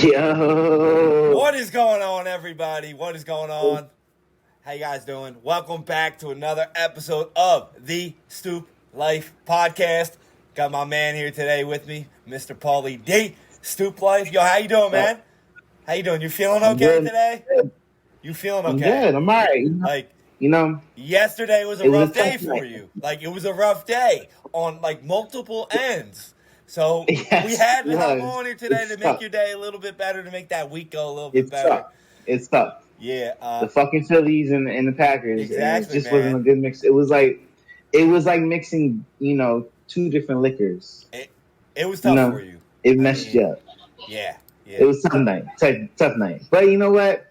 Yo. What is going on, everybody? What is going on? How you guys doing? Welcome back to another episode of the Stoop Life Podcast. Got my man here today with me, Mr. Paulie D. Stoop Life. Yo, how you doing, man? How you doing? You feeling okay today? You feeling okay? I'm good. I'm all right. Yesterday was a rough day for you. It was a rough day on, multiple ends. So yes, we had to have on here today to make your day a little bit better, to make that week go a little bit better. Tough. It's tough. Yeah. The fucking Phillies and the Packers. Exactly, it just wasn't a good mix. It was like mixing, two different liquors. It was tough for you. It messed you up. Yeah. It was tough night. Tough night. But you know what?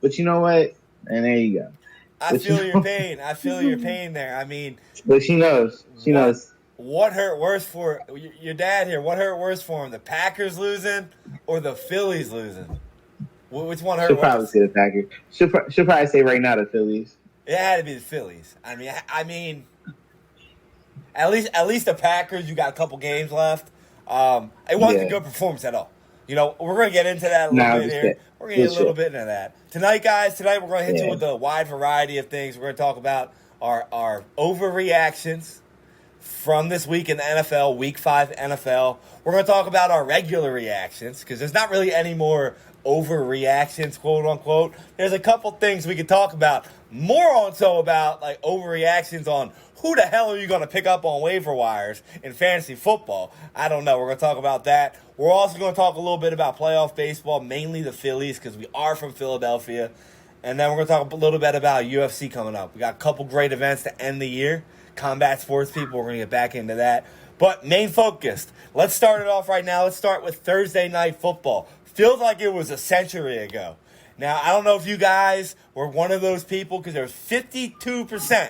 And there you go. I feel your pain. I feel your pain there. I mean. But she knows. She knows. What hurt worse for your dad here? What hurt worse for him? The Packers losing or the Phillies losing? Which one hurt worse? She'll probably say the Packers. She'll probably say right now the Phillies. It had to be the Phillies. I mean, at least the Packers. You got a couple games left. It wasn't a good performance at all. We're going to get into that a little bit here. We're going to get a little bit into that. Tonight, guys, we're going to hit you with a wide variety of things. We're going to talk about our overreactions from this week in the NFL, Week 5 NFL. We're going to talk about our regular reactions because there's not really any more overreactions, quote unquote. There's a couple things we could talk about. More on so about overreactions on who the hell are you going to pick up on waiver wires in fantasy football. I don't know. We're going to talk about that. We're also going to talk a little bit about playoff baseball, mainly the Phillies because we are from Philadelphia. And then we're going to talk a little bit about UFC coming up. We got a couple great events to end the year. Combat sports people, we're going to get back into that. But main focused, let's start it off right now. Let's start with Thursday Night Football. Feels like it was a century ago. Now, I don't know if you guys were one of those people because there's 52%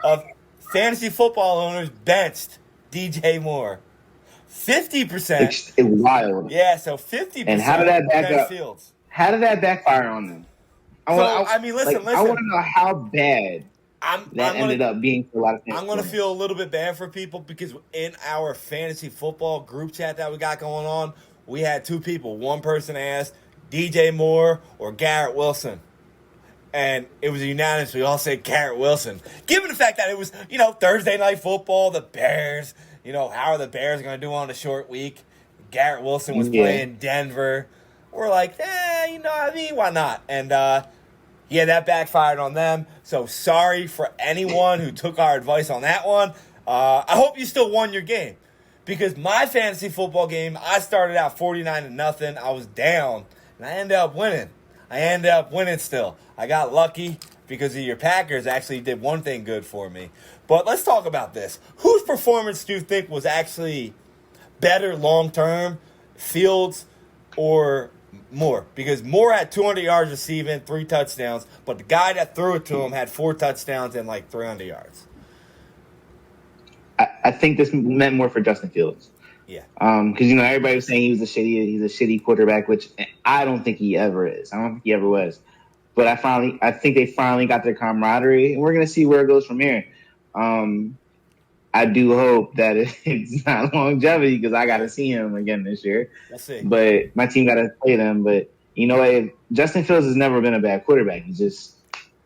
of fantasy football owners benched DJ Moore. 50%. It's wild. Yeah, so 50%. And how did that back up? Fields. How did that backfire on them? Listen. I want to know how bad ended up being for a lot of things. I'm going to feel a little bit bad for people because in our fantasy football group chat that we got going on, we had two people. One person asked DJ Moore or Garrett Wilson. And it was unanimous. We all said Garrett Wilson. Given the fact that it was, Thursday Night Football, the Bears, how are the Bears going to do on a short week? Garrett Wilson was playing Denver. We're like, why not? And, that backfired on them. So sorry for anyone who took our advice on that one. I hope you still won your game. Because my fantasy football game, I started out 49-0. I was down, and I ended up winning. Still. I got lucky because of your Packers actually did one thing good for me. But let's talk about this. Whose performance do you think was actually better long-term, Fields or Moore? Because Moore had 200 yards receiving, 3 touchdowns, but the guy that threw it to him had 4 touchdowns and 300 yards. I think this meant more for Justin Fields. Yeah. Because everybody was saying he's a shitty quarterback, which I don't think he ever is. I don't think he ever was. But I think they finally got their camaraderie, and we're gonna see where it goes from here. I do hope that it's not longevity because I got to see him again this year. We'll see. But my team got to play them. But Justin Fields has never been a bad quarterback. He's just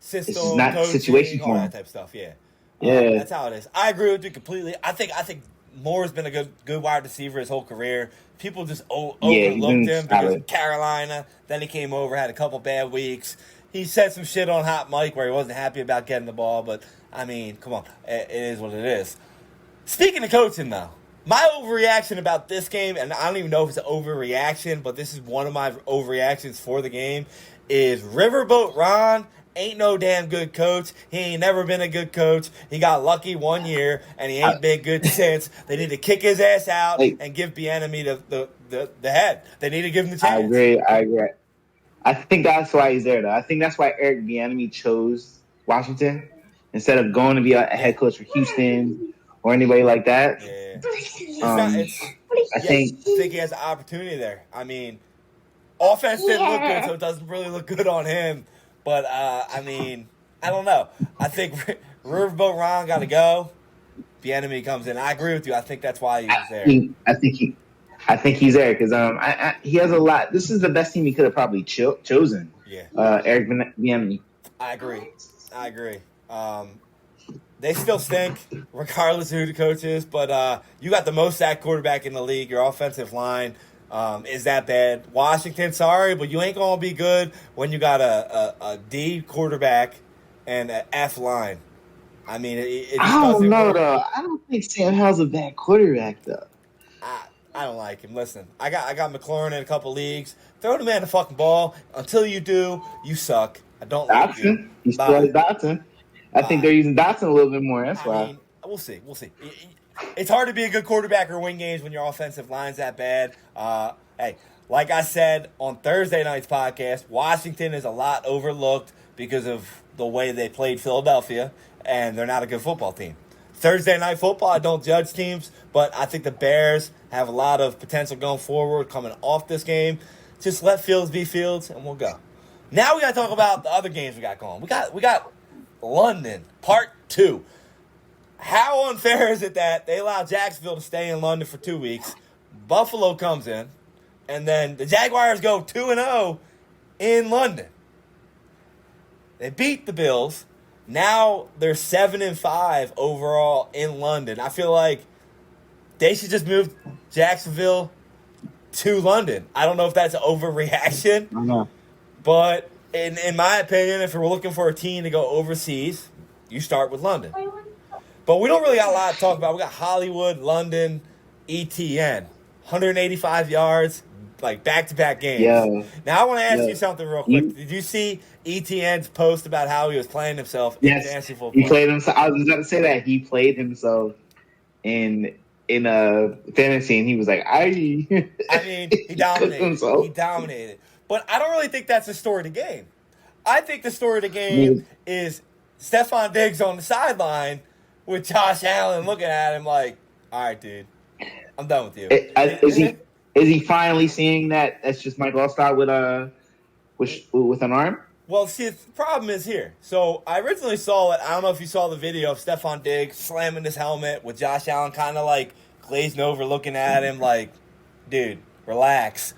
system, it's just not coaching, situation all for him. that type of stuff. Yeah. Yeah, that's how it is. I agree with you completely. I think Moore's been a good wide receiver his whole career. People just overlooked him because of Carolina. Then he came over, had a couple bad weeks. He said some shit on Hot Mike where he wasn't happy about getting the ball. But, come on. It is what it is. Speaking of coaching, though, my overreaction about this game, and I don't even know if it's an overreaction, but this is one of my overreactions for the game, is Riverboat Ron ain't no damn good coach. He ain't never been a good coach. He got lucky one year, and he ain't been good since. They need to kick his ass out and give Bieniemy the head. They need to give him the chance. I agree. I think that's why he's there, though. I think that's why Eric Bieniemy chose Washington instead of going to be a head coach for Houston or anybody like that. Yeah. I think he has an opportunity there. Offense didn't look good, so it doesn't really look good on him. But, I don't know. I think Riverboat Ron got to go. Bieniemy comes in. I agree with you. I think that's why he was there. I think he's there because he has a lot. This is the best team he could have probably chosen. Yeah. Eric Bieniemy. I agree. They still stink, regardless of who the coach is. But you got the most sacked quarterback in the league. Your offensive line is that bad. Washington, sorry, but you ain't gonna be good when you got a D quarterback and an F line. I mean, it just I don't know work. though. I don't think Sam Howell's a bad quarterback though. I don't like him. Listen, I got McLaurin in a couple leagues. Throw the man the fucking ball. Until you do, you suck. I don't like you. He still has Dotson. I think they're using Dotson a little bit more. That's why. Mean, we'll see. It's hard to be a good quarterback or win games when your offensive line's that bad. Hey, like I said on Thursday night's podcast, Washington is a lot overlooked because of the way they played Philadelphia, and they're not a good football team. Thursday night football, I don't judge teams, but I think the Bears have a lot of potential going forward coming off this game. Just let Fields be Fields, and we'll go. Now we got to talk about the other games we got going. We got London, Part 2. How unfair is it that they allow Jacksonville to stay in London for 2 weeks, Buffalo comes in, and then the Jaguars go 2-0 in London. They beat the Bills. Now they're 7-5 overall in London. I feel like they should just move Jacksonville to London. I don't know if that's an overreaction. I know. But in my opinion, if we're looking for a team to go overseas, you start with London. But we don't really got a lot to talk about. We got Hollywood, London, ETN. 185 yards, like back-to-back games. Yeah. Now I want to ask you something real quick. Did you see ETN's post about how he was playing himself in fantasy football? He played himself. I was just about to say that. He played himself in a fantasy, and he was like, I mean, he dominated. He dominated. But I don't really think that's the story of the game. I think the story of the game is Stephon Diggs on the sideline with Josh Allen looking at him like, all right, dude, I'm done with you. Is he finally seeing that that's just Mike Allstott with an arm? Well, see, the problem is here. So I originally saw it. I don't know if you saw the video of Stephon Diggs slamming his helmet with Josh Allen kind of like glazing over looking at him like, dude, relax.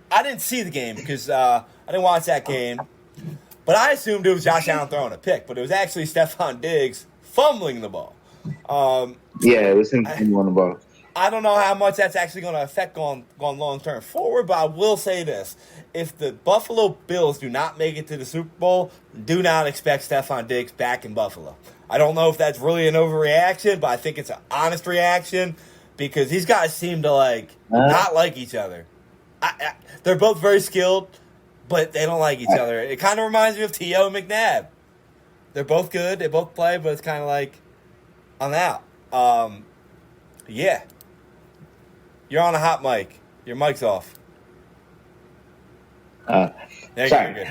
I didn't see the game because I didn't watch that game. But I assumed it was Josh Allen throwing a pick. But it was actually Stephon Diggs fumbling the ball. It was him fumbling the ball. I don't know how much that's actually going to affect going long-term forward, but I will say this. If the Buffalo Bills do not make it to the Super Bowl, do not expect Stephon Diggs back in Buffalo. I don't know if that's really an overreaction, but I think it's an honest reaction because these guys seem to not like each other. They're both very skilled, but they don't like each other. It kind of reminds me of T.O. McNabb. They're both good. They both play, but it's kind of like, I'm out. Yeah. You're on a hot mic. Your mic's off. Sorry.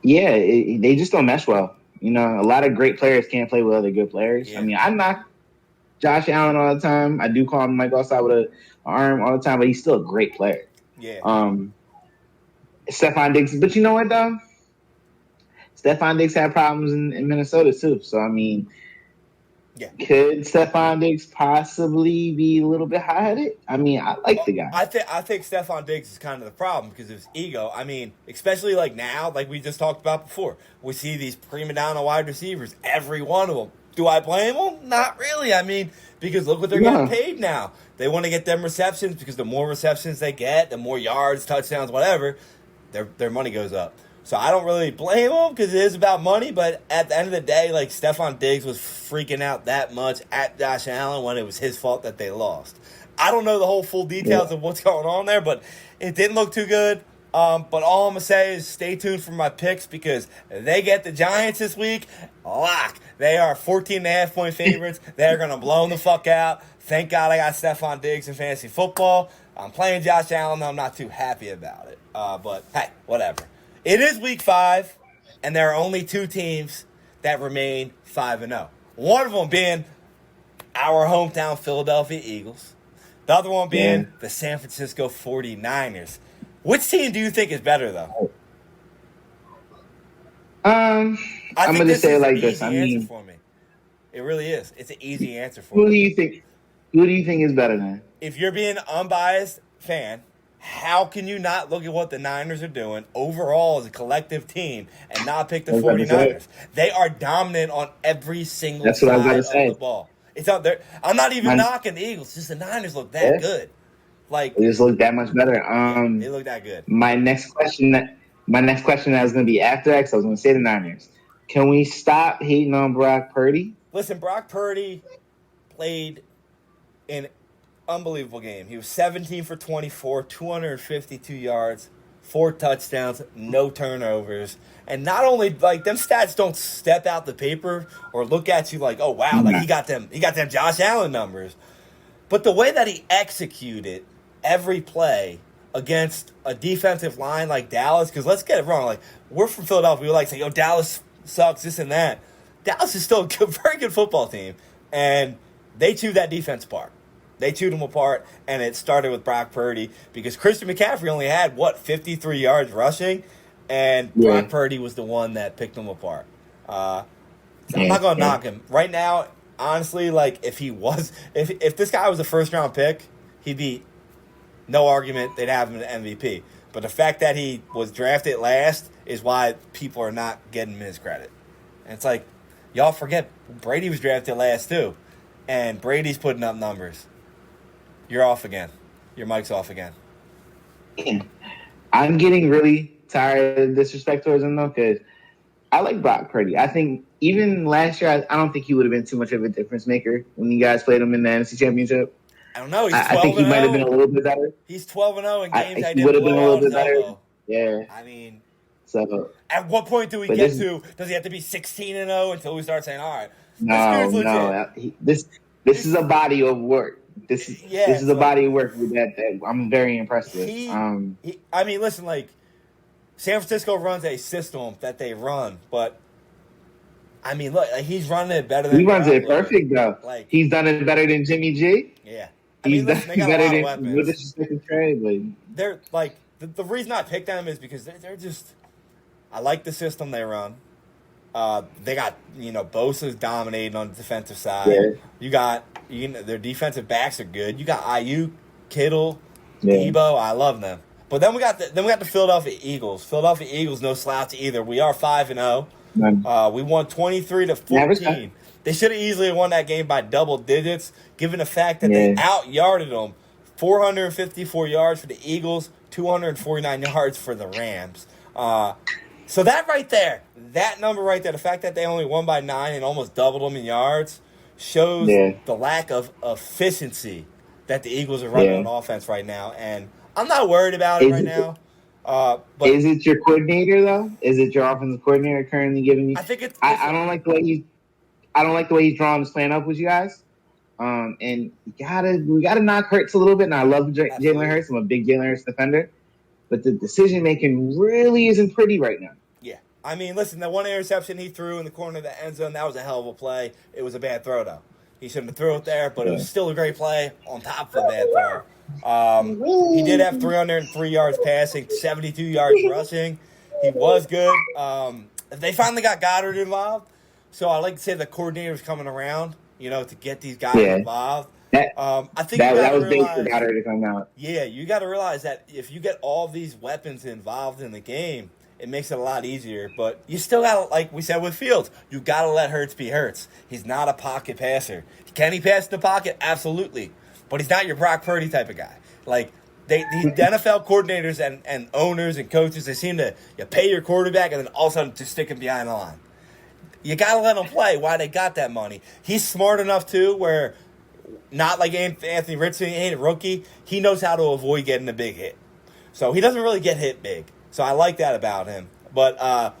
They just don't mesh well. You know, a lot of great players can't play with other good players. Yeah. I mean, I'm not Josh Allen all the time. I do call him Mike Allstott with an arm all the time, but he's still a great player. Yeah. Stephon Diggs. But you know what, though? Stephon Diggs had problems in Minnesota, too. So, I mean, could Stephon Diggs possibly be a little bit high-headed? I mean, I like the guy. I think Stephon Diggs is kind of the problem because of his ego. I mean, especially like now, like we just talked about before. We see these prima donna wide receivers, every one of them. Do I blame them? Not really. I mean, because look what they're getting paid now. They want to get them receptions because the more receptions they get, the more yards, touchdowns, whatever, their money goes up. So I don't really blame them because it is about money, but at the end of the day, like Stephon Diggs was freaking out that much at Josh Allen when it was his fault that they lost. I don't know the whole full details of what's going on there, but it didn't look too good. But all I'm going to say is stay tuned for my picks because they get the Giants this week. Lock. They are 14.5-point favorites. They're going to blow them the fuck out. Thank God I got Stephon Diggs in fantasy football. I'm playing Josh Allen. I'm not too happy about it. But, hey, whatever. It is week 5, and there are only 2 teams that remain 5-0. One of them being our hometown Philadelphia Eagles. The other one being the San Francisco 49ers. Which team do you think is better, though? I'm going to say it like this. I mean, for me. It really is. It's an easy answer for me. me. Who do you think? Who do you think is better than? If you're being an unbiased fan, how can you not look at what the Niners are doing overall as a collective team and not pick the 49ers? They are dominant on every single side of the ball. It's out there. I'm not even knocking the Eagles. Just the Niners look that good. Like, they just look that much better. They look that good. My next question that was going to be after that, 'cause I was going to say the Niners. Can we stop hating on Brock Purdy? Listen, Brock Purdy played an unbelievable game. He was 17 for 24, 252 yards, 4 touchdowns, no turnovers. And not only, like, them stats don't step out the paper or look at you like, oh, wow, like he got them Josh Allen numbers. But the way that he executed every play against a defensive line like Dallas, because let's get it wrong, like, we're from Philadelphia, we like to say, Dallas sucks, this and that. Dallas is still a very good football team, and they chewed that defense apart. They chewed them apart, and it started with Brock Purdy because Christian McCaffrey only had, 53 yards rushing, and Brock Purdy was the one that picked them apart. So I'm not going to knock him. Right now, honestly, like, if this guy was a first-round pick, he'd be no argument they'd have him an MVP. But the fact that he was drafted last is why people are not getting him his credit. And it's like, y'all forget Brady was drafted last too. And Brady's putting up numbers. You're off again. Your mic's off again. I'm getting really tired of disrespect towards him, though, because I like Brock Purdy. I think even last year, I don't think he would have been too much of a difference maker when you guys played him in the NFC Championship. I don't know. I think he might have been a little bit better. He's 12-0 in games. He would have been a little bit better. Yeah. I mean, so at what point do we get to? Does he have to be 16-0 until we start saying, all right? No. This is a body of work. This is a body of work that I'm very impressed with. I mean, listen, like, San Francisco runs a system that they run, but I mean, look, like, he's running it better than he runs it perfect though. Like, he's done it better than Jimmy G. Yeah, He's done it better than with disrespect trade. Like, they're like the reason I picked them is because they're just. I like the system they run. They got Bosa's dominating on the defensive side. Yeah. You got their defensive backs are good. You got Ayuk, Kittle, Debo. I love them. But then we got the Philadelphia Eagles. Philadelphia Eagles, no slouch either. We are 5-0. We won 23-14. They should have easily won that game by double digits, given the fact that they out-yarded them. 454 yards for the Eagles, 249 yards for the Rams. So that right there, that number right there, the fact that they only won by 9 and almost doubled them in yards, shows the lack of efficiency that the Eagles are running on offense right now. And I'm not worried about it right now. But is it your coordinator though? Is it your offensive coordinator currently giving you? I think it's. I don't like the way he's drawing his plan up with you guys. And we gotta knock Hurts a little bit. And I love Jalen Hurts. I'm a big Jalen Hurts defender, but the decision making really isn't pretty right now. Yeah, I mean, listen, the one interception he threw in the corner of the end zone, that was a hell of a play. It was a bad throw though. He shouldn't have threw it there, but it was still a great play on top of a bad throw. He did have 303 yards passing, 72 yards rushing. He was good. They finally got Goddard involved, so I like to say the coordinator's coming around, to get these guys involved. I think that was big for Goddard to come out. Yeah, you got to realize that if you get all these weapons involved in the game, it makes it a lot easier. But you still got to, like we said with Fields, you got to let Hurts be Hurts. He's not a pocket passer. Can he pass in the pocket? Absolutely. But he's not your Brock Purdy type of guy. Like, the NFL coordinators and owners and coaches, they seem to pay your quarterback and then all of a sudden just stick him behind the line. You got to let him play while they got that money. He's smart enough, too, where not like Anthony Richardson, he ain't a rookie. He knows how to avoid getting a big hit. So he doesn't really get hit big. So I like that about him. But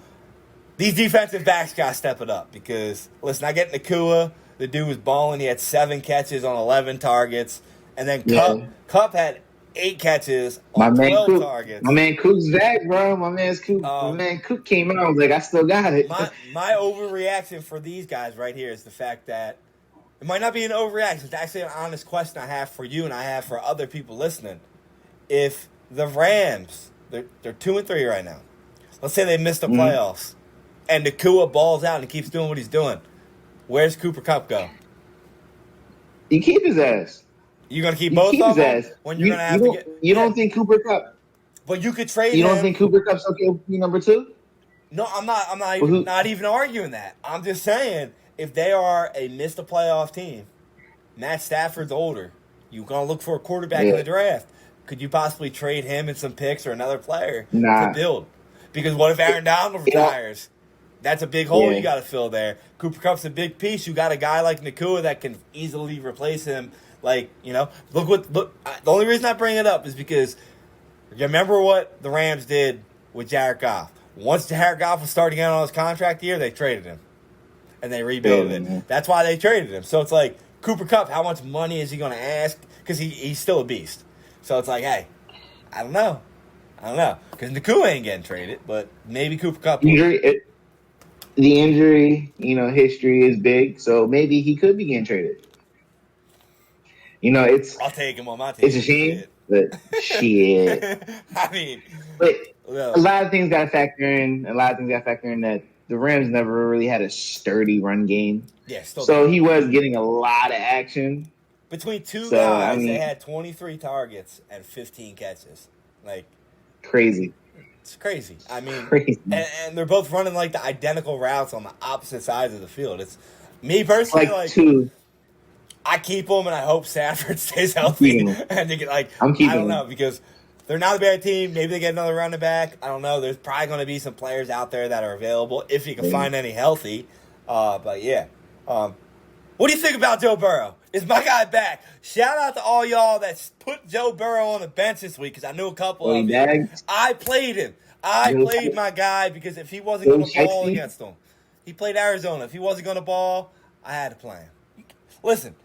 these defensive backs got to step it up because, listen, I get Nakua. The dude was balling. He had 7 catches on 11 targets. And then Kupp had 8 catches on 12 targets. My man Cook's back, bro. My man Cook came out. I was like, I still got it. My overreaction for these guys right here is the fact that it might not be an overreaction. It's actually an honest question I have for you and I have for other people listening. If the Rams, they're 2-3 right now. Let's say they missed the playoffs and Nakua balls out and keeps doing what he's doing. Where's Cooper Kupp go? You keep his ass. You're gonna keep both of them when you're gonna have to get. You don't think Cooper Kupp? But you could trade him. You don't think Cooper Kupp's okay with being number 2? No, I'm not. Not even arguing that. I'm just saying if they are a missed a playoff team, Matt Stafford's older. You're gonna look for a quarterback in the draft. Could you possibly trade him and some picks or another player to build? Because what if Aaron Donald retires? That's a big hole you got to fill there. Cooper Kupp's a big piece. You got a guy like Nakua that can easily replace him. Like, look. The only reason I bring it up is because you remember what the Rams did with Jared Goff. Once Jared Goff was starting out on his contract year, they traded him. And they rebuilt it. That's why they traded him. So it's like, Cooper Kupp, how much money is he going to ask? Because he's still a beast. So it's like, hey, I don't know. Because Nakua ain't getting traded, but maybe Cooper Kupp. The injury, history is big, so maybe he could be getting traded. I'll take him on my team. It's a shame, but shit. I mean, but a lot of things got to factor in. That the Rams never really had a sturdy run game. Yeah, so he was getting a lot of action. Between two guys, they had 23 targets and 15 catches. Like, crazy. It's crazy. I mean, crazy. And they're both running like the identical routes on the opposite sides of the field. It's me personally, I keep them and I hope Stafford stays healthy. And they get I don't know, because they're not a bad team. Maybe they get another running back. I don't know. There's probably going to be some players out there that are available if you can find any healthy. But yeah. What do you think about Joe Burrow? Is my guy back? Shout out to all y'all that put Joe Burrow on the bench this week, because I knew a couple of you. I played him. I played my guy because if he wasn't going to ball against him, he played Arizona. If he wasn't going to ball, I had to play him. Listen.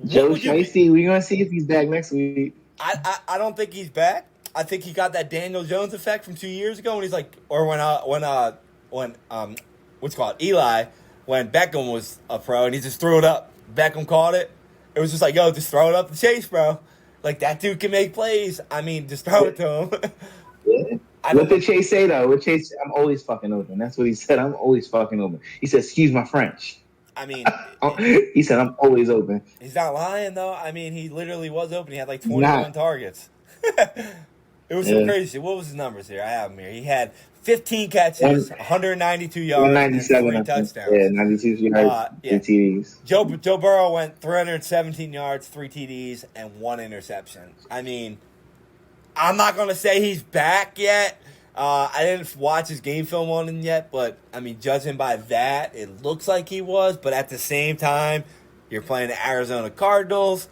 Joe Shiesty, we're going to see if he's back next week. I don't think he's back. I think he got that Daniel Jones effect from 2 years ago when he's like, or when what's it called, Eli, when Beckham was a pro and he just threw it up. Beckham caught it. It was just like, yo, just throw it up the chase, bro. Like, that dude can make plays. I mean, just throw it to him. Yeah. What did Chase say, though? With Chase, I'm always fucking open. That's what he said. I'm always fucking open. He said, excuse my French. I mean, he said, I'm always open. He's not lying, though. I mean, he literally was open. He had like 21 targets. It was so crazy. What was his numbers here? I have him here. He had 15 catches, 192 yards, and 3 touchdowns. Yeah, 92 yards, 3 TDs. Joe Burrow went 317 yards, 3 TDs, and 1 interception. I mean, I'm not going to say he's back yet. I didn't watch his game film on him yet, but, I mean, judging by that, it looks like he was. But at the same time, you're playing the Arizona Cardinals.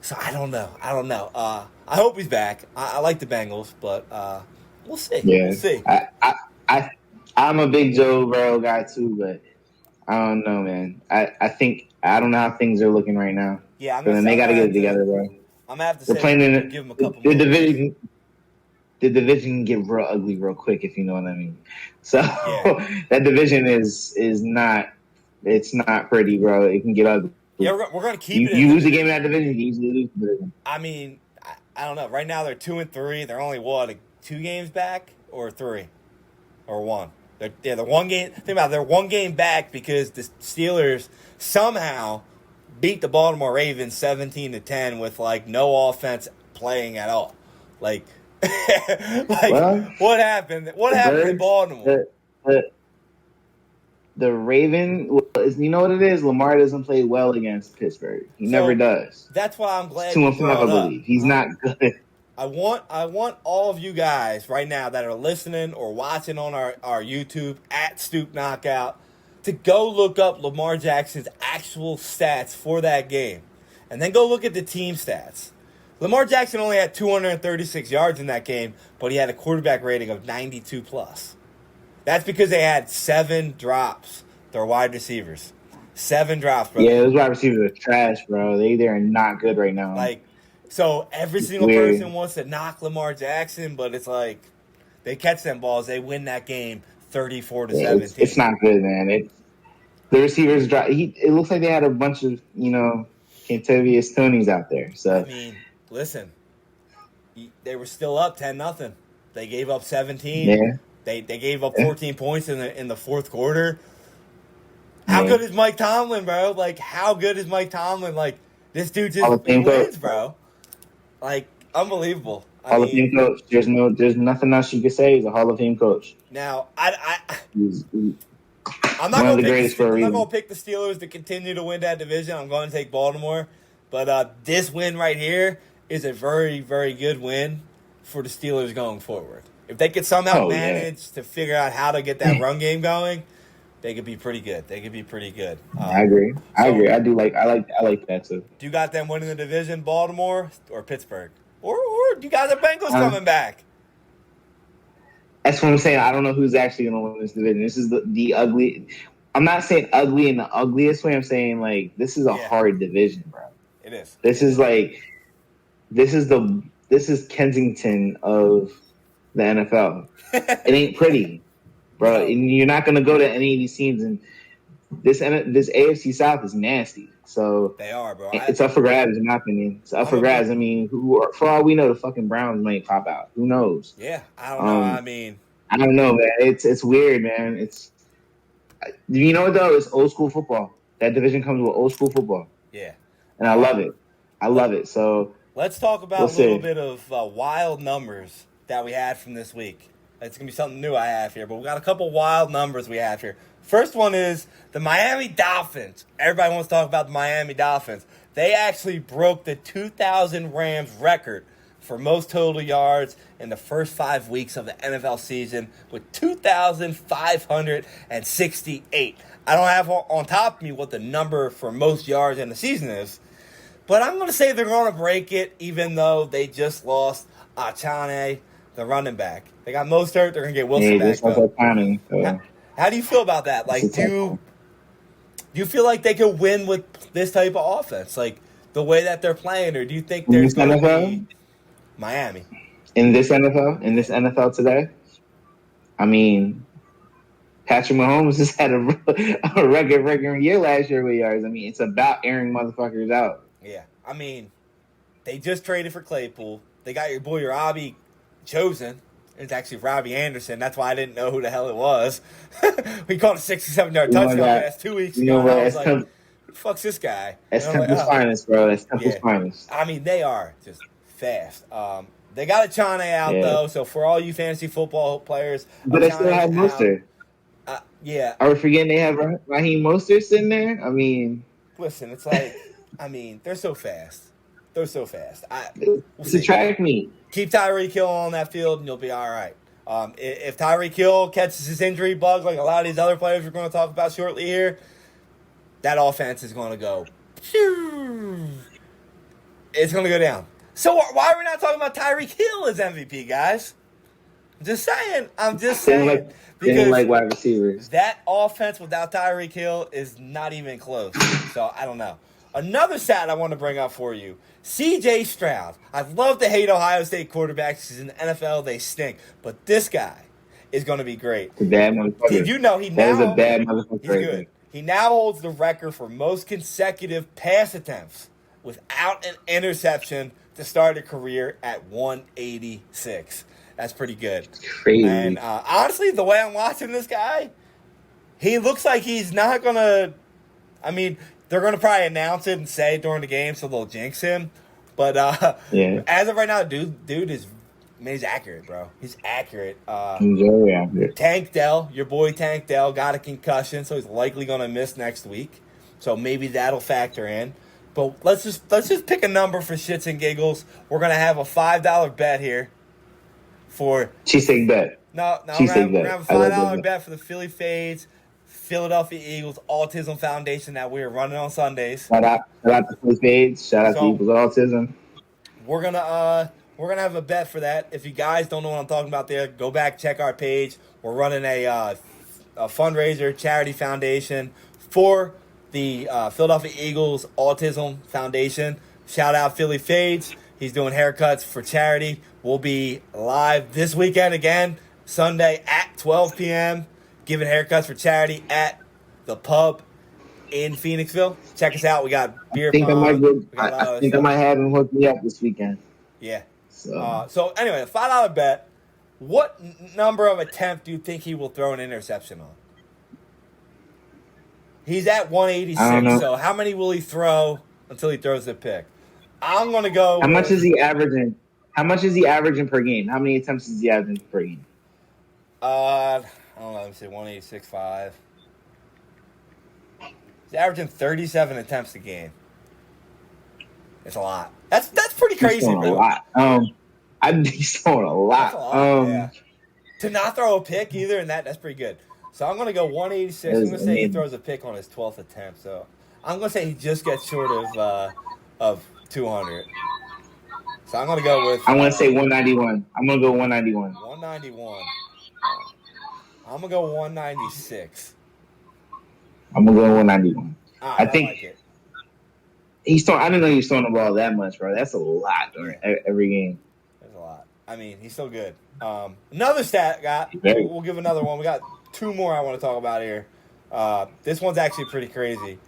So I don't know. I hope he's back. I like the Bengals, but we'll see. Yeah. We'll see. I'm a big Joe Burrow guy too, but I don't know, man. I don't know how things are looking right now. Yeah, they got to get it together, bro. I'm gonna have to say, give him a couple. The division get real ugly real quick, if you know what I mean. So that division is not. It's not pretty, bro. It can get ugly. Yeah, we're gonna keep it. You lose a game in that division, you easily lose the division. I mean, I don't know. Right now they're 2-3. They're only 2 games back or 3 or 1. They're 1 game. Think about it, they're 1 game back because the Steelers somehow beat the Baltimore Ravens 17-10 with like no offense playing at all. Like, what happened? What happened in Baltimore? The Raven, you know what it is? Lamar doesn't play well against Pittsburgh. He never does. That's why I'm glad. 2-5, I believe. He's not good. I want all of you guys right now that are listening or watching on our YouTube at Stoop Knockout to go look up Lamar Jackson's actual stats for that game. And then go look at the team stats. Lamar Jackson only had 236 yards in that game, but he had a quarterback rating of 92+. That's because they had 7 drops. They're wide receivers. 7 drops, bro. Yeah, those wide receivers are trash, bro. They're not good right now. So every single person wants to knock Lamar Jackson, but it's like they catch them balls, they win that game 34-17. It's not good, man. The receivers drop. It looks like they had a bunch of Kentavious Tonys out there. So I mean, listen, they were still up 10-0. They gave up 17. Yeah. They gave up 14 points in the fourth quarter. How good is Mike Tomlin, bro? Like, how good is Mike Tomlin? Like, This dude just wins, bro. Like, unbelievable. Hall of Fame coach. There's nothing else you could say. He's a Hall of Fame coach. Now, I'm not one going of the greatest for a reason. I'm not going to pick the Steelers to continue to win that division. I'm going to take Baltimore. But this win right here is a very, very good win for the Steelers going forward. If they could somehow manage to figure out how to get that run game going, they could be pretty good. I agree. I like that too. Do you got them winning the division, Baltimore or Pittsburgh? Or do you got the Bengals coming back? That's what I'm saying. I don't know who's actually going to win this division. This is the ugly. I'm not saying ugly in the ugliest way. I'm saying like this is a hard division, bro. It is. This is Kensington of the NFL. It ain't pretty, bro. No. And you're not going to go to any of these teams. And this AFC South is nasty. So they are, bro. It's up for grabs, in my opinion. It's up for grabs. I mean, for all we know, the fucking Browns might pop out. Who knows? Yeah, I don't know. I don't know, man. It's weird, man. You know what though? It's old school football. That division comes with old school football. Yeah, and I love it. So let's talk about a little bit of wild numbers that we had from this week. It's gonna be something new I have here, but we got a couple wild numbers we have here. First one is the Miami Dolphins. Everybody wants to talk about the Miami Dolphins. They actually broke the 2000 Rams record for most total yards in the first 5 weeks of the NFL season with 2,568. I don't have on top of me what the number for most yards in the season is, but I'm going to say they're going to break it even though they just lost Achane, the running back. They got Mostert. They're going to get Wilson back. How do you feel about that? Like, do you feel like they could win with this type of offense, like the way that they're playing, or do you think there's going to be Miami in this NFL today? I mean, Patrick Mahomes just had a record year last year with yards. I mean, it's about airing motherfuckers out. Yeah, I mean, they just traded for Claypool. They got your boy Robbie chosen. It's actually Robbie Anderson. That's why I didn't know who the hell it was. We called a 67-yard touchdown pass 2 weeks ago. And I was like, who the fuck's this guy? That's Temple's finest, bro. That's Temple's finest. I mean, they are just fast. They got Achane out, though, so for all you fantasy football players. But they still have Mostert. Yeah. Are we forgetting they have Raheem Mostert sitting there? I mean. Listen, it's like, I mean, they're so fast. It's a track meet. Keep Tyreek Hill on that field, and you'll be all right. If Tyreek Hill catches his injury bug like a lot of these other players we're going to talk about shortly here, that offense is going to go. It's going to go down. So why are we not talking about Tyreek Hill as MVP, guys? I'm just saying. Because like wide receivers. That offense without Tyreek Hill is not even close. So I don't know. Another stat I want to bring up for you. C.J. Stroud. I love to hate Ohio State quarterbacks because in the NFL they stink. But this guy is going to be great. It's a bad motherfucker. Did you know he's a bad motherfucker? He's good. He now holds the record for most consecutive pass attempts without an interception to start a career at 186. That's pretty good. It's crazy. And honestly, the way I'm watching this guy, he looks like he's not going to... I mean... They're going to probably announce it and say it during the game so they'll jinx him. But as of right now, dude is, man, he's accurate, bro. He's accurate. He's very accurate. Tank Dell, your boy Tank Dell, got a concussion, so he's likely going to miss next week. So maybe that'll factor in. But let's just pick a number for shits and giggles. We're going to have a $5 bet here for... Cheesesteak bet. No, we're going to have a $5 bet for the Philly Fades. Philadelphia Eagles Autism Foundation that we're running on Sundays. Shout out to Philly Fades. Shout out to Eagles Autism. We're gonna have a bet for that. If you guys don't know what I'm talking about, there, go back, check our page. We're running a fundraiser charity foundation for the Philadelphia Eagles Autism Foundation. Shout out Philly Fades. He's doing haircuts for charity. We'll be live this weekend again, Sunday at 12 p.m. giving haircuts for charity at the pub in Phoenixville. Check us out. We got beer pong. I think I might have him hook me up this weekend. Yeah. So anyway, a $5 bet. What number of attempt do you think he will throw an interception on? He's at 186. So how many will he throw until he throws the pick. I'm going to go. How much is he averaging? How much is he averaging per game? How many attempts is he averaging per game? I don't know. Let me see. 186.5. He's averaging 37 attempts a game. It's a lot. That's pretty crazy, bro. A lot. He's throwing a lot. That's a lot, yeah. To not throw a pick either, and that's pretty good. So I'm going to go 186. I'm going to say he throws a pick on his 12th attempt. So I'm going to say he just gets short of 200. So I'm going to go with... I'm going to say 191. I'm going to go 191. 191. I'm going to go 196. I'm going to go 191. I think... like it. He's throwing... I didn't know he was throwing the ball that much, bro. That's a lot every game. That's a lot. I mean, he's still good. Another stat we'll give another one. We got two more I want to talk about here. This one's actually pretty crazy.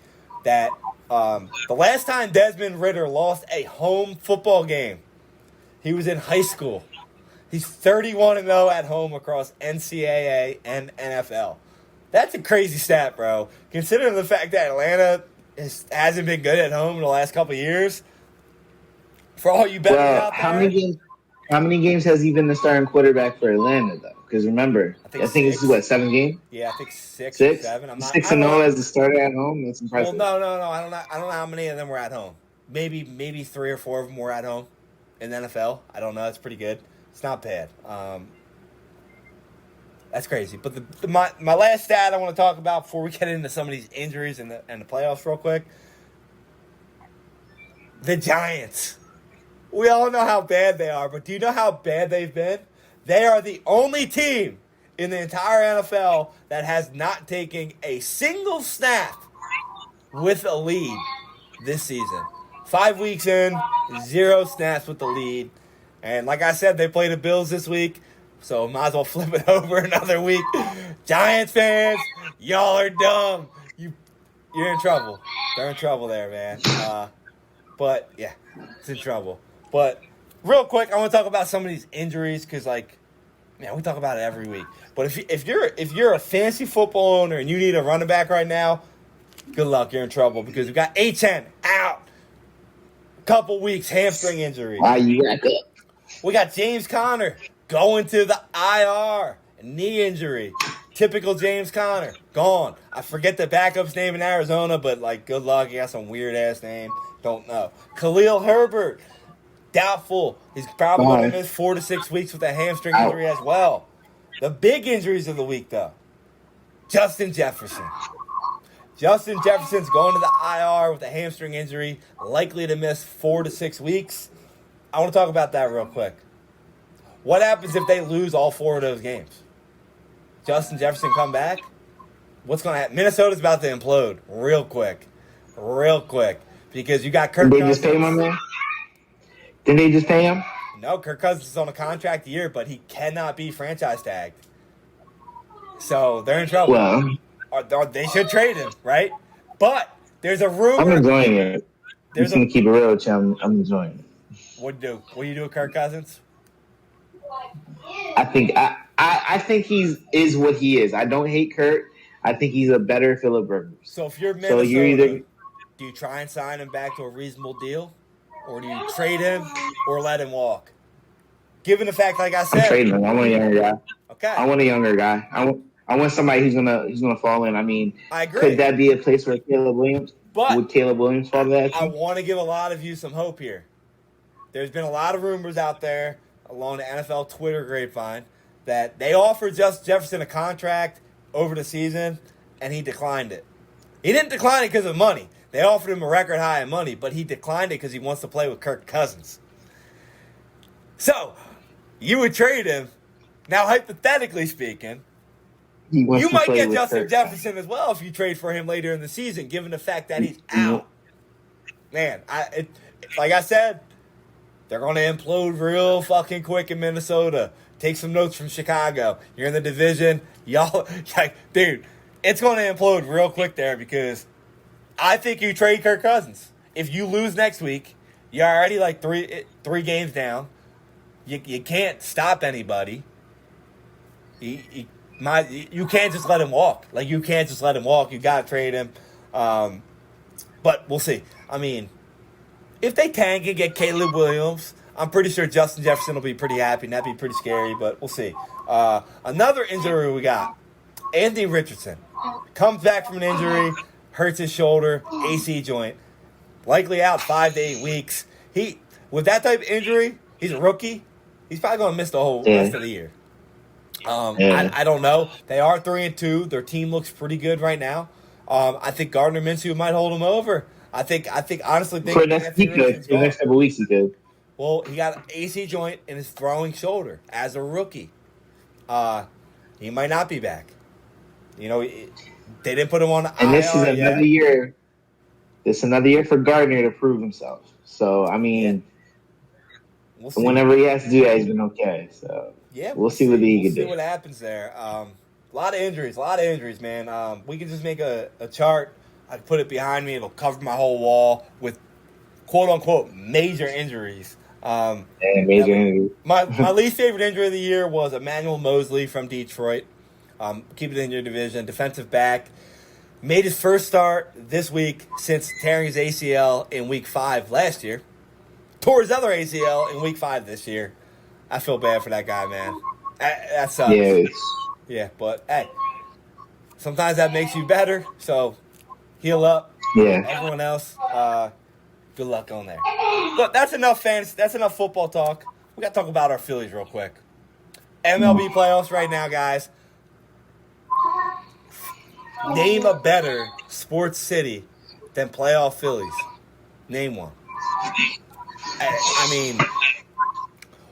That the last time Desmond Ridder lost a home football game, he was in high school. He's 31-0 at home across NCAA and NFL. That's a crazy stat, bro. Considering the fact that Atlanta hasn't been good at home in the last couple of years. For all you bettors out there. How many games has he been the starting quarterback for Atlanta, though? Because remember, I think this is, 7 games? Yeah, I think 6 or 7. I'm not 6-0 as the starter at home? That's impressive. Well, no. I don't know how many of them were at home. Maybe 3 or 4 of them were at home in the NFL. I don't know. It's pretty good. It's not bad. That's crazy. But my last stat I want to talk about before we get into some of these injuries and the playoffs real quick. The Giants. We all know how bad they are, but do you know how bad they've been? They are the only team in the entire NFL that has not taken a single snap with a lead this season. 5 weeks in, 0 snaps with the lead. And like I said, they play the Bills this week, so might as well flip it over another week. Giants fans, y'all are dumb. You're in trouble. They're in trouble there, man. But, yeah, it's in trouble. But real quick, I want to talk about some of these injuries because, we talk about it every week. But if you're a fantasy football owner and you need a running back right now, good luck. You're in trouble because we got A10 out. Couple weeks, hamstring injury. We got James Conner going to the IR, knee injury. Typical James Conner, gone. I forget the backup's name in Arizona, but good luck. He got some weird ass name. Don't know. Khalil Herbert. Doubtful. He's probably going to miss 4 to 6 weeks with a hamstring injury as well. The big injuries of the week, though. Justin Jefferson. Justin Jefferson's going to the IR with a hamstring injury, likely to miss 4 to 6 weeks. I want to talk about that real quick. What happens if they lose all 4 of those games? Justin Jefferson come back? What's going to happen? Minnesota's about to implode real quick. Because you got Kirk Cousins. Did they just pay him on there? Did they just pay him? No, Kirk Cousins is on a contract year, but he cannot be franchise tagged. So they're in trouble. Well, they should trade him, right? But there's a rumor. I'm enjoying it. I'm just going to keep it real with you. I'm enjoying it. What do you do with Kirk Cousins? I think he is what he is. I don't hate Kirk. I think he's a better Phillip Rivers. So if you're Minnesota, do you try and sign him back to a reasonable deal? Or do you trade him or let him walk? Given the fact, like I said, I'm trading him. I want a younger guy. Okay. I want a younger guy. I want somebody who's gonna fall in. I mean, I agree. Could that be a place where Caleb Williams? Would Caleb Williams fall that? I want to give a lot of you some hope here. There's been a lot of rumors out there along the NFL Twitter grapevine that they offered Justin Jefferson a contract over the season, and he declined it. He didn't decline it because of money. They offered him a record high in money, but he declined it because he wants to play with Kirk Cousins. So, you would trade him. Now, hypothetically speaking, you might get Justin Jefferson as well if you trade for him later in the season, given the fact that he's out. Man, like I said, they're going to implode real fucking quick in Minnesota. Take some notes from Chicago. You're in the division. Y'all, dude, it's going to implode real quick there because I think you trade Kirk Cousins. If you lose next week, you're already three games down. You can't stop anybody. You can't just let him walk. You can't just let him walk. You got to trade him. But we'll see. I mean, if they tank and get Caleb Williams, I'm pretty sure Justin Jefferson will be pretty happy, and that'd be pretty scary, but we'll see. Another injury we got. Anthony Richardson comes back from an injury, hurts his shoulder, AC joint. Likely out 5 to 8 weeks. With that type of injury, he's a rookie. He's probably going to miss the whole rest of the year. I don't know. They are 3-2. Their team looks pretty good right now. I think Gardner Minshew might hold them over. I honestly think for next couple weeks he could. Well, he got an AC joint in his throwing shoulder as a rookie. He might not be back. You know, they didn't put him on. And this is another year. This is another year for Gardner to prove himself. So I mean, whenever he has to do that, he's been okay. So we'll see what he can do. See what happens there. A lot of injuries, man. We can just make a chart. I can put it behind me. It'll cover my whole wall with quote unquote major injuries. Major injuries. My least favorite injury of the year was Emmanuel Mosley from Detroit. Keep it in your division. Defensive back. Made his first start this week since tearing his ACL in Week 5 last year. Tore his other ACL in Week 5 this year. I feel bad for that guy, man. That sucks. Yeah, but hey, sometimes that makes you better. So heal up. Yeah. Everyone else, good luck on there. But that's enough fans. That's enough football talk. We got to talk about our Phillies real quick. MLB playoffs right now, guys. Name a better sports city than playoff Phillies. Name one. I mean,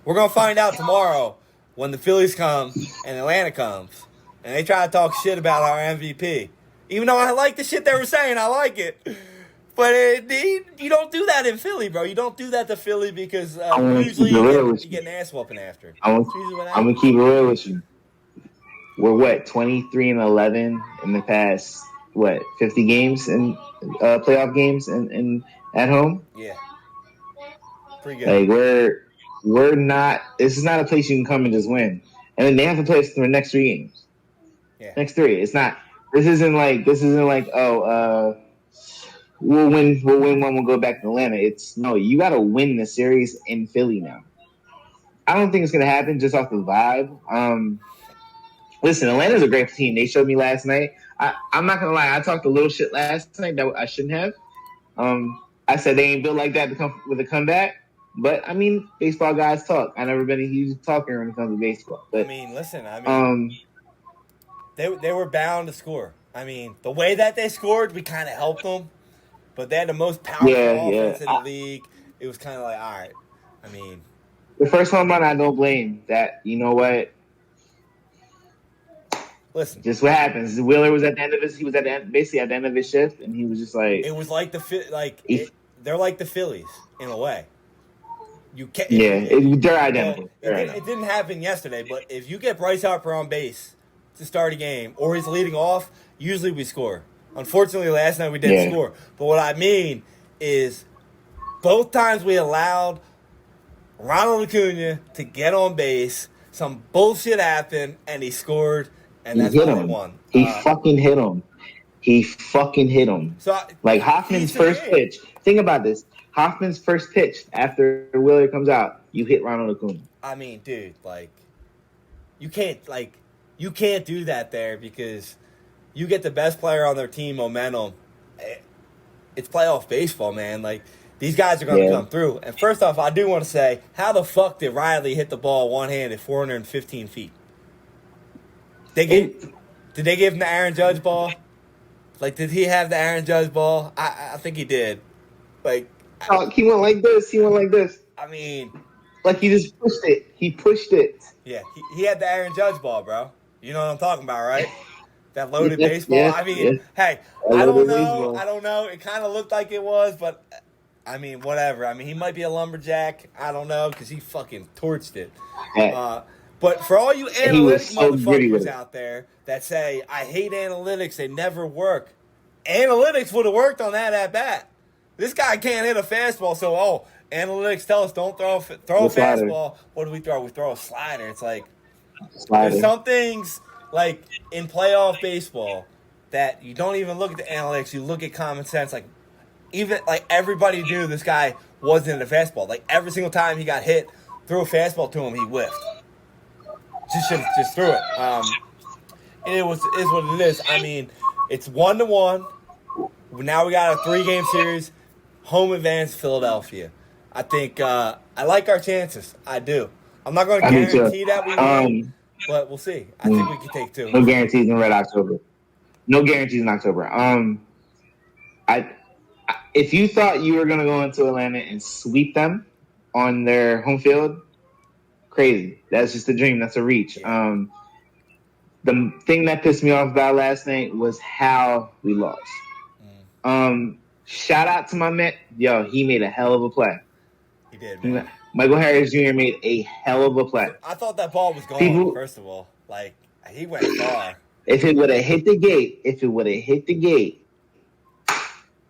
we're going to find out tomorrow when the Phillies come and Atlanta comes and they try to talk shit about our MVP. Even though I like the shit they were saying, I like it. But you don't do that in Philly, bro. You don't do that to Philly because usually you get an ass whooping after. I'm going to keep it real with you. We're 23-11 in the past 50 games in playoff games and at home. Yeah, pretty good. Like we're not. This is not a place you can come and just win. And then they have to play us for the next 3 games. Yeah, next 3. It's not. This isn't like we'll win one. We'll go back to Atlanta. No. You got to win the series in Philly now. I don't think it's gonna happen just off the vibe. Listen, Atlanta's a great team. They showed me last night. I'm not going to lie. I talked a little shit last night that I shouldn't have. I said they ain't built like that to come with a comeback. But, I mean, baseball guys talk. I've never been a huge talker when it comes to baseball. But, listen. They were bound to score. I mean, the way that they scored, we kind of helped them. But they had the most powerful offense in the league. It was kind of like, all right. I mean. The first home run, I don't blame that. You know what? Listen, just what happens. Wheeler was at the end of his. He was basically at the end of his shift, and he was just like. It was like they're like the Phillies in a way. You can't. They're identical. It didn't happen yesterday, but if you get Bryce Harper on base to start a game, or he's leading off, usually we score. Unfortunately, last night we didn't score. But what I mean is, both times we allowed Ronald Acuna to get on base. Some bullshit happened, and he scored. And that's why they won. He fucking hit him. So Hoffman's first pitch. Think about this. Hoffman's first pitch after Wheeler comes out, you hit Ronald Acuna. I mean, dude, you can't do that there because you get the best player on their team momentum. It's playoff baseball, man. These guys are going to come through. And first off, I do want to say, how the fuck did Riley hit the ball one-handed 415 feet? Did they give him the Aaron Judge ball? Did he have the Aaron Judge ball? I think he did. He went like this. I mean, he just pushed it. He pushed it. Yeah, he had the Aaron Judge ball, bro. You know what I'm talking about, right? That loaded baseball. Yeah, I mean, hey, I don't know. I don't know. It kind of looked like it was, but I mean, whatever. I mean, he might be a lumberjack. I don't know because he fucking torched it. But for all you analytics motherfuckers out there that say, I hate analytics, they never work. Analytics would have worked on that at bat. This guy can't hit a fastball, so, analytics tell us don't throw a fastball. What do we throw? We throw a slider. It's there's some things, in playoff baseball, that you don't even look at the analytics. You look at common sense. Everybody knew this guy wasn't a fastball. Like every single time he got hit, threw a fastball to him, he whiffed. Just threw it. It is what it is. I mean, it's 1-1. Now we got a 3-game series. Home advantage, Philadelphia. I think I like our chances. I do. I'm not going to guarantee that we win, but we'll see. I think we can take 2. No guarantees in Red October. No guarantees in October. If you thought you were going to go into Atlanta and sweep them on their home field, crazy. That's just a dream. That's a reach. Yeah. The thing that pissed me off about last night was how we lost. Shout out to my man. Yo, he made a hell of a play. He did, man. Michael Harris Jr. made a hell of a play. I thought that ball was gone, first of all. Like, he went far. If it would have hit the gate,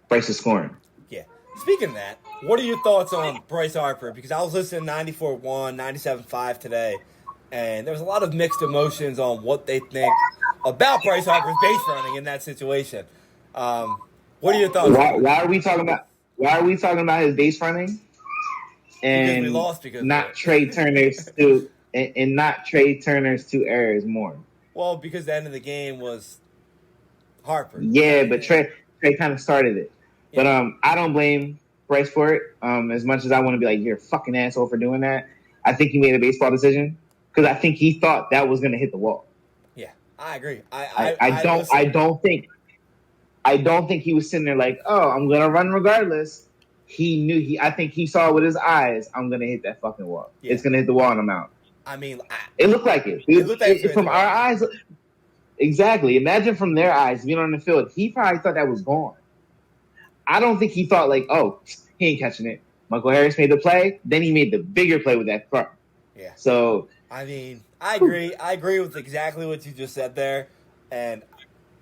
Bryce is scoring. Yeah. Speaking of that, what are your thoughts on Bryce Harper? Because I was listening to 94.1, 97.5 today, and there was a lot of mixed emotions on what they think about Bryce Harper's base running in that situation. What are your thoughts? Why are we talking about his base running? And because we lost not Trey Turner's and not Trey Turner's 2 errors more. Well, because the end of the game was Harper. Yeah, but Trey kind of started it. Yeah. But I don't blame Bryce for it. As much as I want to be like, you're a fucking asshole for doing that, I think he made a baseball decision because I think he thought that was going to hit the wall. Yeah, I agree. I don't think he was sitting there like, oh, I'm going to run regardless. I think he saw with his eyes, I'm going to hit that fucking wall. Yeah. It's going to hit the wall and I'm out. I mean, it looked like it. It looked like from our eyes. Exactly. Imagine from their eyes being on the field. He probably thought that was gone. I don't think he thought like, oh, he ain't catching it. Michael Harris made the play. Then he made the bigger play with that throw. Yeah. So, I mean, I agree. I agree with exactly what you just said there. And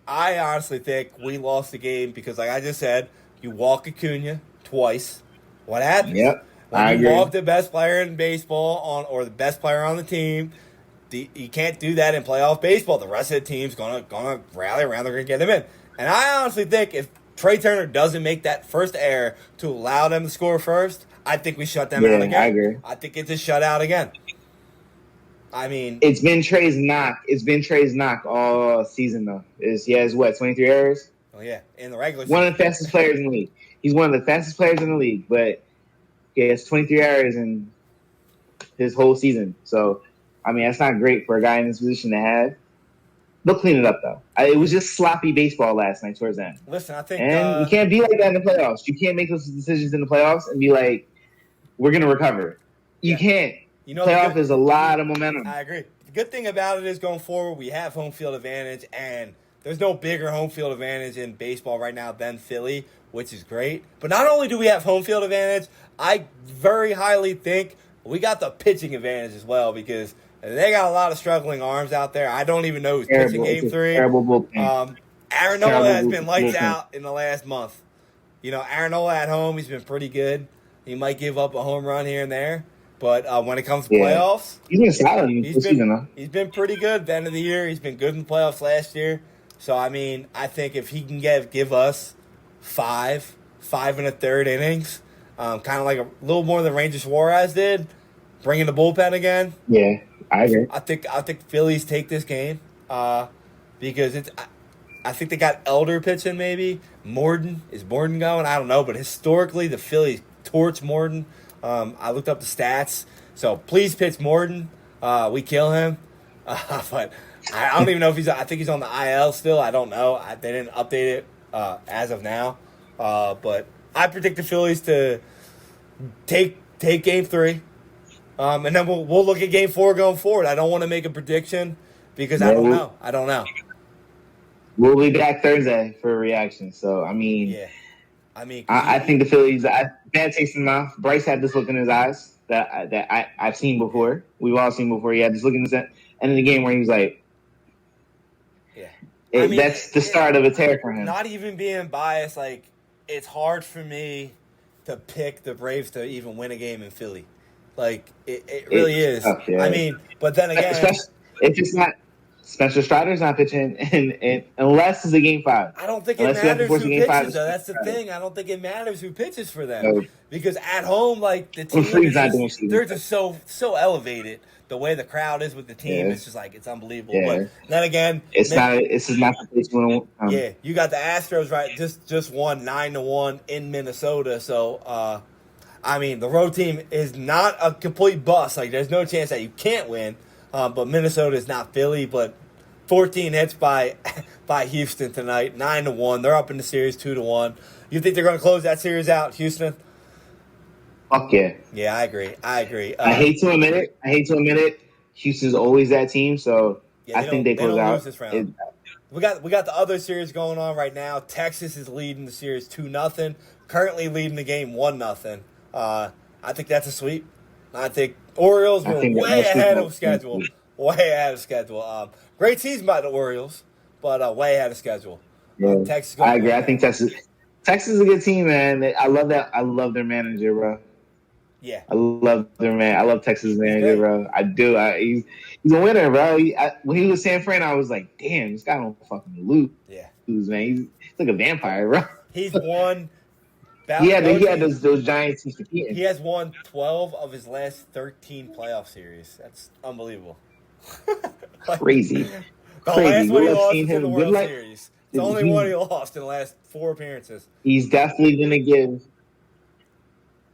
I honestly think we lost the game because, like I just said, you walk Acuna twice. What happens? Yep. When you walk the best player in baseball or the best player on the team, you can't do that in playoff baseball. The rest of the team's gonna rally around. They're gonna get him in. And I honestly think if Trey Turner doesn't make that first error to allow them to score first, I think we shut them out again. I agree. I think it's a shutout again. I mean, it's been Trey's knock. It's been Trey's knock all season though. He has 23 errors? Oh yeah, in the regular season. One of the fastest players in the league. He's one of the fastest players in the league, but he has 23 errors in his whole season. So, I mean, that's not great for a guy in this position to have. They'll clean it up, though. It was just sloppy baseball last night towards the end. Listen, I think... And you can't be like that in the playoffs. You can't make those decisions in the playoffs and be like, we're going to recover. You can't. Playoff is a lot of momentum. I agree. The good thing about it is going forward, we have home field advantage, and there's no bigger home field advantage in baseball right now than Philly, which is great. But not only do we have home field advantage, I very highly think we got the pitching advantage as well because they got a lot of struggling arms out there. I don't even know who's pitching Game 3. Terrible bullpen. Aaron Nola has been lights out in the last month. Aaron Nola at home, he's been pretty good. He might give up a home run here and there. But when it comes to playoffs, he's been solid this season. He's been pretty good at the end of the year. He's been good in the playoffs last year. So, I mean, I think if he can give us five and a third innings, kind of like a little more than Ranger Suarez did, bringing the bullpen again. Yeah, I agree. I think Phillies take this game because I think they got Elder pitching maybe. Is Morton going? I don't know. But historically, the Phillies torch Morton. I looked up the stats. So please pitch Morton. We kill him. But I don't even know if I think he's on the IL still. I don't know. They didn't update it as of now. But I predict the Phillies to take Game 3. And then we'll look at Game 4 going forward. I don't want to make a prediction because I don't know. We'll be back Thursday for a reaction. So, I mean... Yeah. I think the Phillies, bad taste in the mouth. Bryce had this look in his eyes that I've seen before. We've all seen before. He had this look in his end of the game where he was like, that's the start of a tear for him. Not even being biased, like, it's hard for me to pick the Braves to even win a game in Philly. Like, it really is. Tough, yeah. I mean, but then again... Especially if it's not... Spencer Strider's not pitching, and unless it's a game 5. I don't think it matters who pitches, though. That's the thing. I don't think it matters who pitches for them because at home, like the team, they're just so elevated. The way the crowd is with the team, it's just like it's unbelievable. Yeah. But then again, it's not the place you want to. Yeah, you got the Astros right. Just won 9-1 in Minnesota. So, I mean, the road team is not a complete bust. Like, there's no chance that you can't win. But Minnesota is not Philly. But 14 hits by Houston tonight, 9-1. They're up in the series 2-1. You think they're going to close that series out, Houston? Fuck yeah. Yeah, I agree. I hate to admit it. Houston's always that team, so yeah, I think they close out. This round. We got the other series going on right now. Texas is leading the series 2-0. Currently leading the game 1-0. I think that's a sweep. I think Orioles were way ahead of schedule. Way ahead of schedule. Great season by the Orioles, but way ahead of schedule. Yeah, Texas. I agree. I think Texas is a good team, man. I love that. I love their manager, bro. Yeah, I love their man. I love Texas manager, bro. I do. He's a winner, bro. When he was San Fran, I was like, damn, this guy don't fucking lose. Yeah, man. He's like a vampire, bro. He's won. He had those Giants he's competing. He has won 12 of his last 13 playoff series. That's unbelievable. Crazy. The last one he lost in the World Series. It's the only one he lost in the last 4 appearances. He's definitely going to give.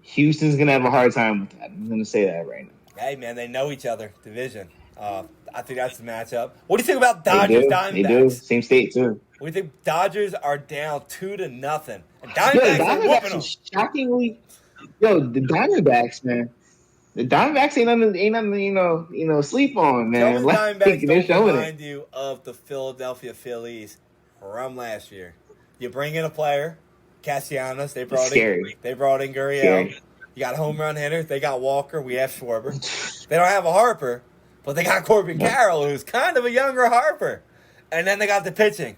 Houston's going to have a hard time with that. I'm going to say that right now. Hey, man, they know each other. Division. I think that's the matchup. What do you think about Dodgers Diamondbacks? They do. Same state, too. We think Dodgers are down 2-0. And Diamondbacks are shockingly. The Diamondbacks, man. The Diamondbacks ain't nothing, sleep on, man. The Diamondbacks don't remind you of the Philadelphia Phillies from last year. You bring in a player, Castellanos. They brought in Gurriel. Scary. You got a home run hitter. They got Walker. We have Schwarber. They don't have a Harper, but they got Corbin Carroll, who's kind of a younger Harper. And then they got the pitching.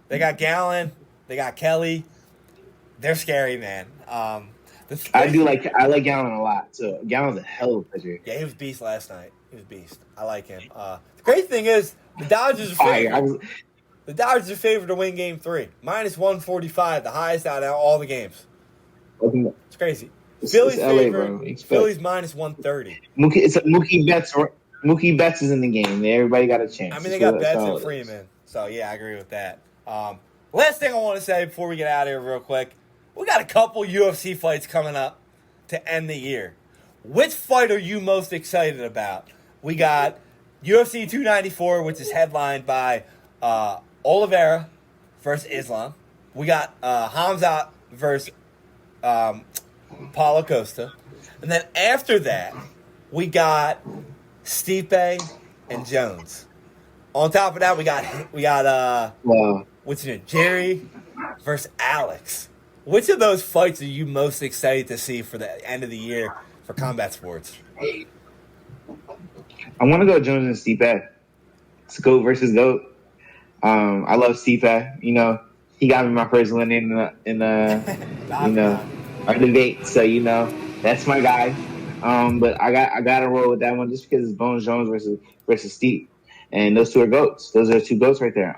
They got Gallen. They got Kelly. They're scary, man. I like Gallen a lot. So Gallen's a hell of a pitcher. Yeah, he was beast last night. He was beast. I like him. The great thing is the Dodgers are favored. The Dodgers are favored to win Game 3. -145, the highest out of all the games. It's crazy. Philly's favorite. Philly's -130. Mookie Betts is in the game. Everybody got a chance. I mean, they got Betts and Freeman. So, yeah, I agree with that. Last thing I want to say before we get out of here real quick. We got a couple UFC fights coming up to end the year. Which fight are you most excited about? We got UFC 294, which is headlined by Oliveira versus Islam. We got Hamzat versus Paulo Costa. And then after that, we got Stipe and Jones. On top of that, we got what's his name? Jerry versus Alex. Which of those fights are you most excited to see for the end of the year for combat sports? I want to go Jones and Stipe. It's GOAT versus GOAT. I love Stipe. He got me my first win in our debate. So that's my guy. But I got to roll with that one just because it's Bones Jones versus Stipe, and those two are GOATs. Those are 2 GOATs right there.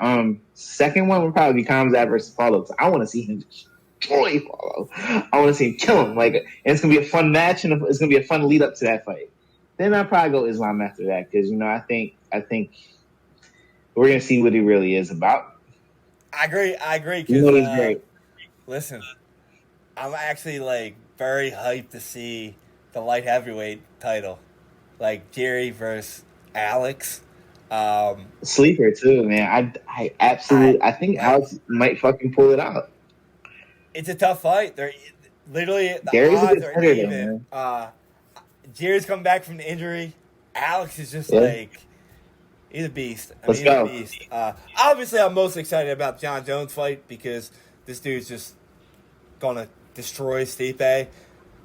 Second one would probably be Khamzat versus Paulo. So I want to see him destroy Paulo. I want to see him kill him. And it's gonna be a fun match, and it's gonna be a fun lead up to that fight. Then I'll probably go Islam after that because I think we're gonna see what he really is about. I agree. He's great. Listen, I'm actually very hyped to see the light heavyweight title, Jerry versus Alex. Sleeper too, man. I think Alex might fucking pull it out. It's a tough fight. They're literally the Gary's odds are even. Jerry's coming back from the injury. Alex is just he's a beast. Let's go. He's a beast. Obviously, I'm most excited about John Jones' fight because this dude's just gonna destroy Stipe.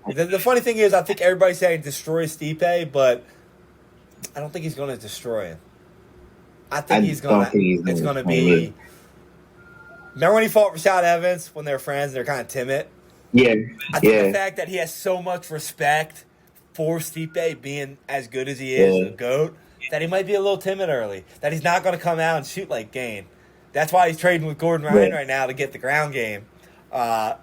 The funny thing is, I think everybody's saying destroy Stipe, but I don't think he's gonna destroy him. I think it's gonna be. Remember when he fought Rashad Evans when they were friends and they're kind of timid? Yeah. I think the fact that he has so much respect for Stipe being as good as he is, a GOAT, that he might be a little timid early, that he's not going to come out and shoot like Gane. That's why he's trading with Gordon Ryan right now to get the ground game. So I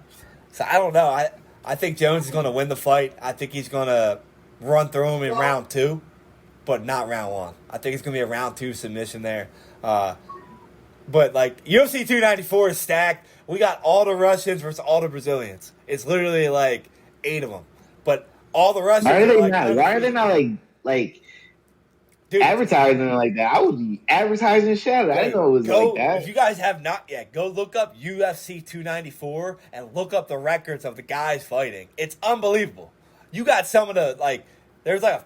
don't know. I think Jones is going to win the fight. I think he's going to run through him in round 2, but not round 1. I think it's going to be a round 2 submission there. But like UFC 294 is stacked. We got all the Russians versus all the Brazilians. It's literally like 8 of them. But all the Russians. Why are they not like dude, advertising it like that? I would be advertising the shit. I didn't know it was like that. If you guys have not yet, go look up UFC 294 and look up the records of the guys fighting. It's unbelievable. You got some of the like. There's like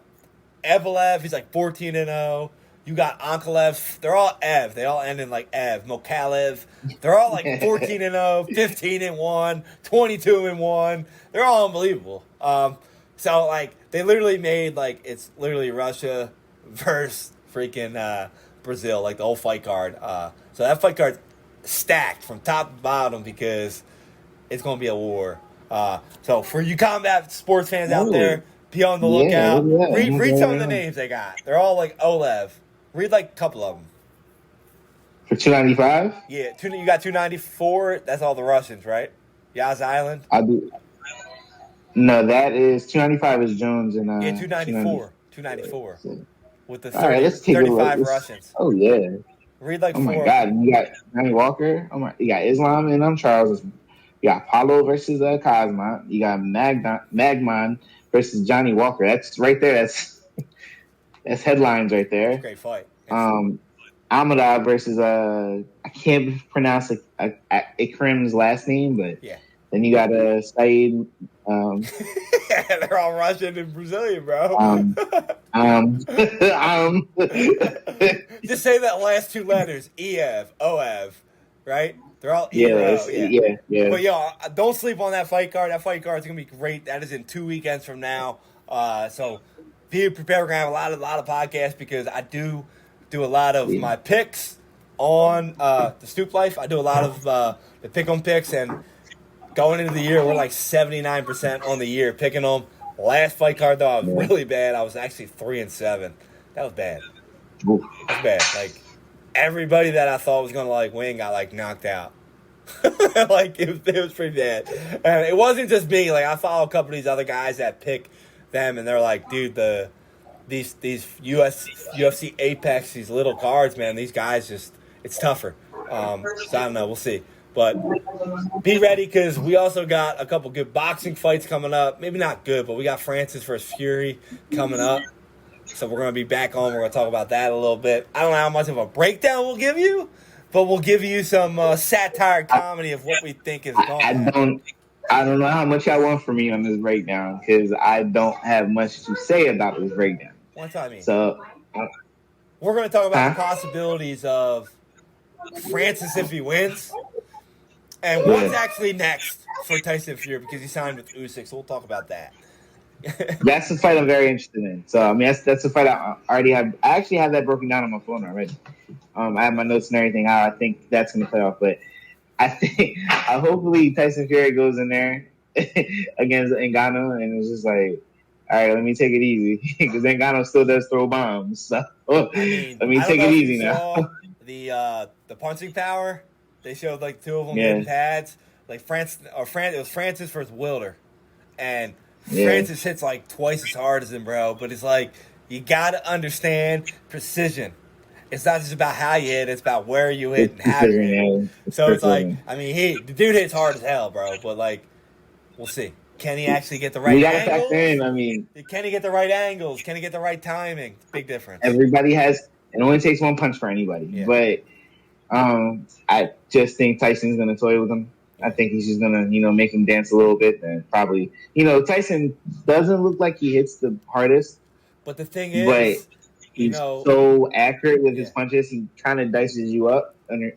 Evelev. He's like 14-0. You got Ankalev. They're all Ev. They all end in like Ev. Mokalev. They're all like 14-0, 15-1, 22-1. They're all unbelievable. So like they literally made like it's literally Russia versus freaking Brazil, like the whole fight card. So that fight card's stacked from top to bottom because it's going to be a war. So for you combat sports fans out there, be on the lookout. Read some of the names they got. They're all like Olev. Read like a couple of them. For 295? Yeah, you got 294. That's all the Russians, right? Yaz Island. I do. No, that is 295 is Jones and 294. 294 with the 35 Russians. Oh yeah. Read like 4. Oh my God, you got Johnny Walker. You got Islam and Charles. You got Paulo versus Cosma. You got Magman versus Johnny Walker. That's right there. That's headlines right there. Great fight. Amadov versus I can't pronounce Ikrim's last name, but yeah. Then you got Saeed. They're all Russian and Brazilian, bro. Just say that last 2 letters, Ev, Oev, right? They're all yeah. But don't sleep on that fight card. That fight card is gonna be great. That is in 2 weekends from now. So be prepared. We're gonna have a lot of podcasts because I do a lot of my picks on the Stoop Life. I do a lot of the pick-em picks, and going into the year, we're like 79% on the year picking them. Last fight card though, I was really bad. I was actually 3-7. That was bad. That's bad. Like everybody that I thought was gonna like win got like knocked out. Like it was pretty bad. And it wasn't just me. Like I follow a couple of these other guys that pick them, and they're like, dude, these UFC Apex, these little cards, man, these guys it's tougher. So I don't know. We'll see. But be ready because we also got a couple good boxing fights coming up. Maybe not good, but we got Francis versus Fury coming up. So we're going to be back on. We're going to talk about that a little bit. I don't know how much of a breakdown we'll give you, but we'll give you some satire comedy of what we think is going on. I don't know how much y'all want from me on this breakdown because I don't have much to say about this breakdown. What's that mean? So we're going to talk about the possibilities of Francis if he wins. And what's actually next for Tyson Fury because he signed with Usyk, so we'll talk about that. That's the fight I'm very interested in. So I mean, that's the fight I already have. I actually have that broken down on my phone already. I have my notes and everything. How I think that's going to play off, but I think hopefully Tyson Fury goes in there against Ngannou and it's just like, all right, let me take it easy because Ngannou still does throw bombs. So let me take it easy now. The punching power. They showed like 2 of them in pads. Like it was Francis versus Wilder, and Francis hits like twice as hard as him, bro. But it's like you gotta understand precision. It's not just about how you hit; it's about where you hit and how you hit. So it's like, I mean, the dude hits hard as hell, bro. But like, we'll see. Can he actually get the right angles? Can he get the right angles? Can he get the right timing? Big difference. Everybody has. It only takes one punch for anybody, but. I just think Tyson's going to toy with him. I think he's just going to, make him dance a little bit and probably, Tyson doesn't look like he hits the hardest. But the thing is, he's so accurate with his punches. He kind of dices you up on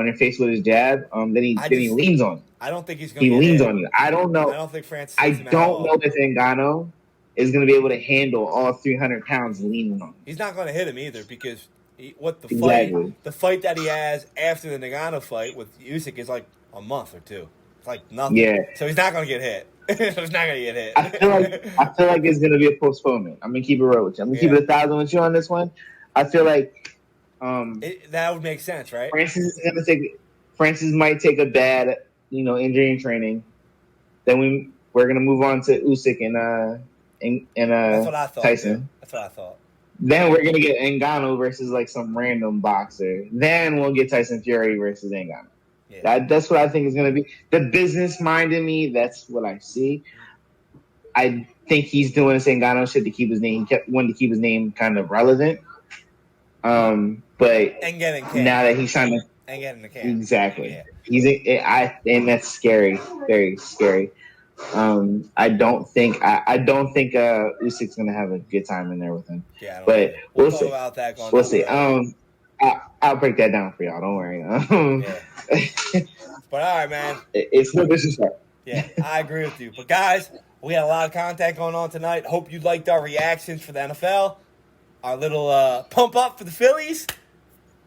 your face with his jab. Then he leans on you. I don't think he's going to He leans on you. I don't know. I don't think Francis I don't know if Ngannou is going to be able to handle all 300 pounds leaning on him. He's not going to hit him either because the fight that he has after the Ngannou fight with Usyk is like a month or 2. It's like nothing. Yeah. So he's not going to get hit. He's not going to get hit. I feel like it's going to be a postponement. I'm going to keep it real with you. I'm going to keep it 1,000 with you on this one. I feel like that would make sense, right? Francis might take a bad, injury in training. Then we're gonna move on to Usyk and That's what I thought, Tyson. Too. That's what I thought. Then we're gonna get Ngannou versus like some random boxer. Then we'll get Tyson Fury versus Ngannou. Yeah. That's what I think is gonna be. The business mind in me, that's what I see. I think he's doing this Ngannou shit to keep his name. He wanted to keep his name kind of relevant. But now that he's signed, and getting the camp. Exactly. Yeah. And that's scary, very scary. I don't think Usyk's gonna have a good time in there with him. Yeah, but we'll see. About that we'll see. I'll break that down for y'all. Don't worry. Yeah. But all right, man. It's no disrespect. Yeah, I agree with you. But guys, we had a lot of content going on tonight. Hope you liked our reactions for the NFL, our little pump up for the Phillies,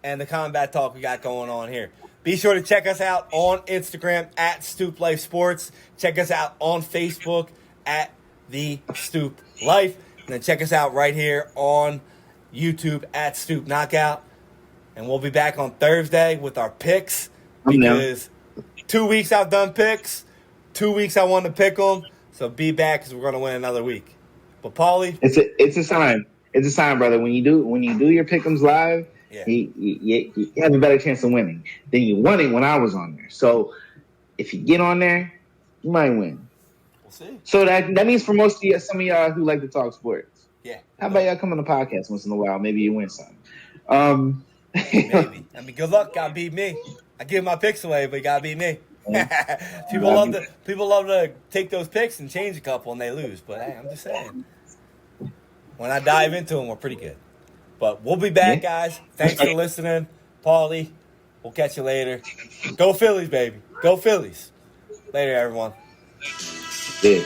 and the combat talk we got going on here. Be sure to check us out on Instagram at Stoop Life Sports. Check us out on Facebook at The Stoop Life. And then check us out right here on YouTube at Stoop Knockout. And we'll be back on Thursday with our picks. Because 2 weeks I've done picks. 2 weeks I wanted to pick them. So be back because we're going to win another week. But Paulie, it's a sign. It's a sign, brother. When you do your pick'ems live, you have a better chance of winning than you won it when I was on there. So if you get on there, you might win. We'll see. So that means for some of y'all who like to talk sports. Yeah. How about y'all come on the podcast once in a while? Maybe you win something. Maybe. I mean, good luck. Gotta beat me. I give my picks away, but you gotta beat me. People love to take those picks and change a couple and they lose. But hey, I'm just saying. When I dive into them, we're pretty good. But we'll be back, guys. Thanks for listening. Paulie, we'll catch you later. Go Phillies, baby. Go Phillies. Later, everyone. Yeah.